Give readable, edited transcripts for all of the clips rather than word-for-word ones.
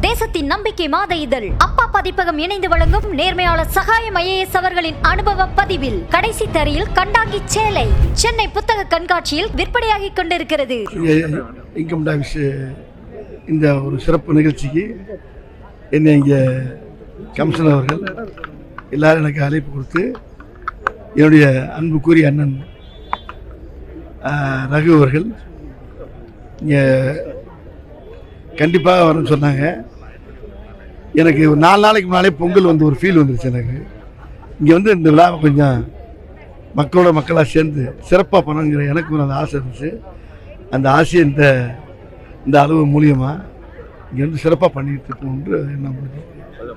தேசத்தின் நம்பிக்கை மாத இதழ் அப்பா பதிப்பகம் இணைந்து வழங்கும் நேர்மையாளர் சகாயம் IAS அவர்களின் அனுபவ பதிவில் கடைசி தரையில் கண்டாங்கி சேலை சென்னை புத்தக கண்காட்சியில் விற்பனையாகிக் கொண்டிருக்கிறது. இன்கம் டாக்ஸ் இந்த ஒரு சிறப்பு நிகழ்ச்சிக்கு என்னை இங்கே கமிஷனர் அவர்கள் எல்லாரும் எனக்கு அழைப்பு கொடுத்து என்னுடைய அன்புக்குரிய அண்ணன் ரகு அவர்கள் இங்கே கண்டிப்பாக வரணும்னு சொன்னாங்க. எனக்கு ஒரு 4 நாளைக்கு முன்னாலே பொங்கல் வந்து ஒரு ஃபீல் வந்துருச்சு. எனக்கு இங்கே வந்து இந்த விழாவை கொஞ்சம் மக்களாக சேர்ந்து சிறப்பாக பண்ணணுங்கிற எனக்கு ஒரு அந்த ஆசை இருந்துச்சு. அந்த ஆசையை இந்த அளவு மூலியமாக இங்கே வந்து சிறப்பாக பண்ணிட்டு இருக்கணும்னு என்ன முடிஞ்சு.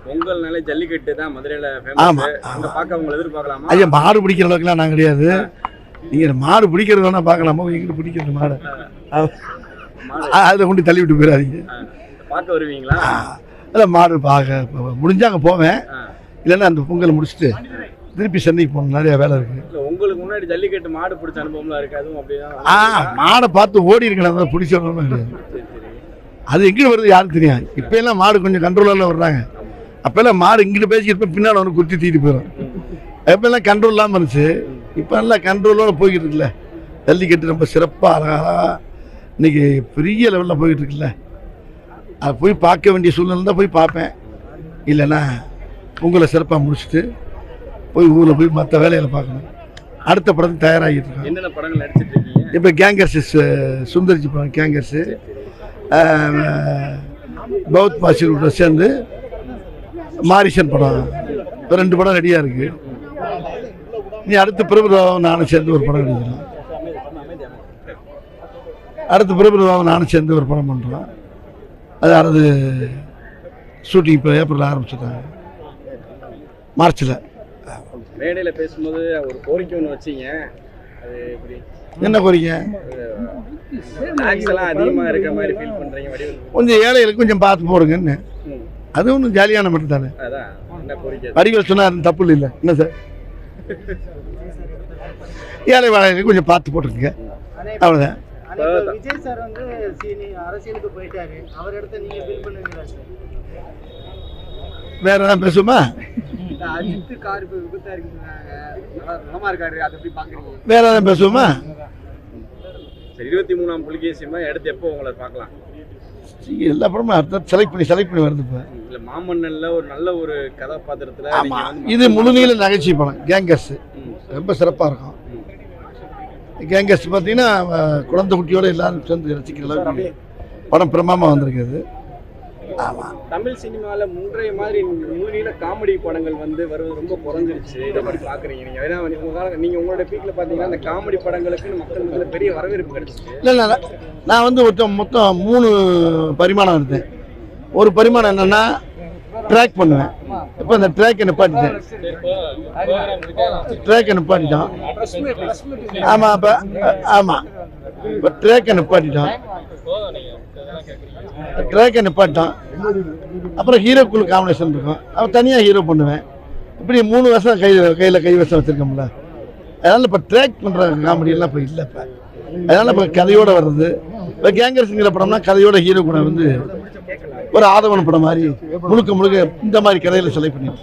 பொங்கல்னாலே ஜல்லிக்கட்டு தான் மதுரையில். ஆமாம், அங்கே பார்க்க அவங்களை எதிர்பார்க்கலாமா? ஐயா, மாடு பிடிக்கிற அளவுக்குலாம் நான் கிடையாது. நீங்கள் மாடு பிடிக்கிறது வேணால் பார்க்கலாமா? எங்கிட்ட பிடிக்கிறது மாடு அதில் கொண்டு தள்ளி விட்டு போயிடாதீங்க. பார்க்க வருவீங்களா? அதான் மாடு பார்க்க முடிஞ்சா அங்கே போவேன். இல்லைன்னா அந்த பொங்கலை முடிச்சுட்டு திருப்பி சென்னைக்கு போகணும், நிறையா வேலை இருக்குது. இல்லை, உங்களுக்கு முன்னாடி ஜல்லிக்கட்டு மாடு பிடிச்ச அனுபவம்லாம் இருக்குது? அதுவும் அப்படிதான். மாடை பார்த்து ஓடி இருக்கணும், பிடிச்சவனும் கிடையாது. அது எங்கிட்ட வருது யாருக்கு தெரியும். இப்போ எல்லாம் மாடு கொஞ்சம் கண்ட்ரோலில் வர்றாங்க. அப்போல்லாம் மாடு இங்கிட்ட பேசிக்கிட்டு பின்னால் ஒன்று குத்தி தீட்டு போயிடும். எப்போல்லாம் கண்ட்ரோல் இல்லாமல் இருந்துச்சு. இப்போ எல்லாம் கண்ட்ரோலோடு போய்கிட்டு இருக்குல்ல. ஜல்லிக்கட்டு ரொம்ப சிறப்பாக அழகாக இன்றைக்கி பெரிய லெவலில் போய்கிட்டு இருக்குல்ல. அதை போய் பார்க்க வேண்டிய சூழ்நிலை தான் போய் பார்ப்பேன். இல்லைன்னா உங்களை சிறப்பாக முடிச்சுட்டு போய் ஊரில் போய் மற்ற வேலைகளை பார்க்கணும். அடுத்த படத்துக்கு தயாராகிட்டு இருக்கோம். என்னென்ன படங்கள் நடிச்சிட்டு இருக்கீங்க? இப்போ கேங்கர்ஸு, சுந்தரிச்சி படம் கேங்கர்ஸு, பௌத் பாசிலோட சேர்ந்து மாரிசன் படம், இப்போ 2 படம் ரெடியாக இருக்குது. நீ அடுத்த பிரபுராவும் நானும் சேர்ந்து ஒரு படம் நடிக்கலாம். அடுத்த பிரபுராவும் நானும் சேர்ந்து ஒரு படம் பண்ணுறோம். அதாவது ஷூட்டிங் இப்போ ஏப்ரல் ஆரம்பிச்சுட்டாங்க, மார்ச்சில். மேடையில் பேசும்போது ஒரு கோரிக்கை ஒன்று வச்சிங்க, அது எப்படி? என்ன கோரிக்கை? டாக்ஸ் எல்லாம் அதிகமாக இருக்கிற மாதிரி ஃபீல் பண்ணுறீங்க. கொஞ்சம் ஏழைகளுக்கு கொஞ்சம் பார்த்து போடுங்கன்னு. அது ஒன்றும் ஜாலியான மட்டும் தானே. அதான் என்ன கோரிக்கை? வரிகள் சொன்னால் தப்பு இல்லை. என்ன சார், ஏழை வாழைகளுக்கு கொஞ்சம் பார்த்து போட்டுருங்க, அவ்வளோதான். விஜய் சார் வந்து அரசியலுக்கு போயிட்டாரு, அவர் இடத்த நீங்க ஃபீல் பண்ணுவீங்களா சார்? வேற ஏதாவது பேசுமா? அஜித் கார் விபத்தா இருக்காரு, அதை எப்படி பாக்குறீங்க? வேற ஏதாவது பேசுவோமா? சரி, 23ஆம் புலிகேசியமா எடுத்து எப்போ உங்களை பார்க்கலாம்? எல்லா படமும் அடுத்த செலக்ட் பண்ணி வருது. இப்போ இல்லை, மாமன்னன்ல ஒரு நல்ல ஒரு கதாபாத்திரத்தில். ஆமாம், இது முழுநீள நகைச்சுவை படம் கேங்கர்ஸ். ரொம்ப சிறப்பாக இருக்கும். கேங்கர்ஸ் பார்த்தீங்கன்னா குழந்தை குட்டியோட எல்லாரும் சேர்ந்து ரசிக்கிற அளவுக்கு படம் பிரமாமாக வந்திருக்குது. ஆமாம், தமிழ் சினிமாவில் முன்றைய மாதிரி முழுநீள காமெடி படங்கள் வந்து வருவது ரொம்ப குறைஞ்சிருச்சு. இதை மாதிரி பார்க்குறீங்க நீங்கள்? ஏன்னா நீங்கள் உங்களோட பீக்கில் பார்த்தீங்கன்னா அந்த காமெடி படங்களுக்கு மக்கள் மத்தியில் பெரிய வரவேற்பு கிடைச்சிச்சு. இல்லை, நான் வந்து மொத்தம் 3 பரிமாணம் எடுத்தேன். ஒரு பரிமாணம் என்னென்னா ட்ராக் பண்ணுவேன். இப்போ அந்த ட்ராக்கை நிப்பாட்டிட்டேன். ஆமாம், இப்போ ட்ராக்கை நிப்பாட்டிட்டான். அப்புறம் ஹீரோக்குள்ள காம்பினேஷன் இருக்கும். அவன் தனியாக ஹீரோ பண்ணுவேன். இப்படி 3 வருஷம் கையில் கைவசம் வச்சுருக்கோம்ல. அதனால் இப்போ ட்ராக் பண்ணுற காமெடியெல்லாம் இப்போ இல்லை. இப்போ அதனால் இப்போ கதையோடு வர்றது. இப்போ கேங்கர்ஸுங்கிற படம்னா கதையோட ஹீரோ கூட வந்து ஒரு ஆதவன படம் மாதிரி முழுக்க இந்த மாதிரி கதையில் செலக்ட் பண்ணிட்டு